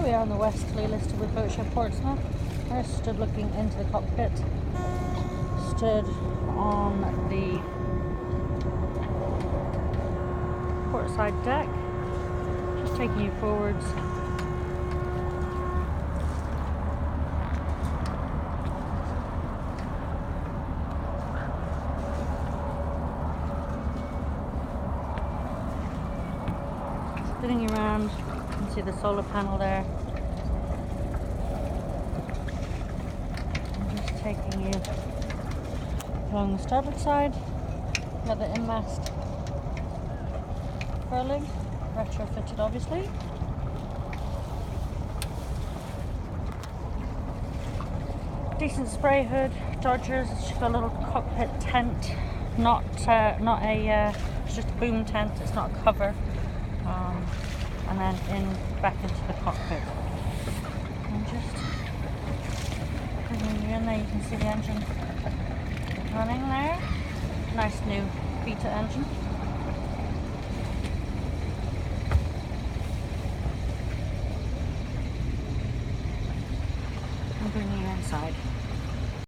we are on the Westerly listed with Boatshed Portsmouth. I stood looking into the cockpit, stood on the port side deck, just taking you forwards. Spinning around, you can see the solar panel there. I'm just taking you along the starboard side. Got the in-mast furling, retrofitted obviously. Decent spray hood, Dodgers. It's just got a little cockpit tent, it's just a boom tent. It's not a cover. And then back into the cockpit. And just bringing you in there, you can see the engine running there. Nice new beta engine. And bringing you inside.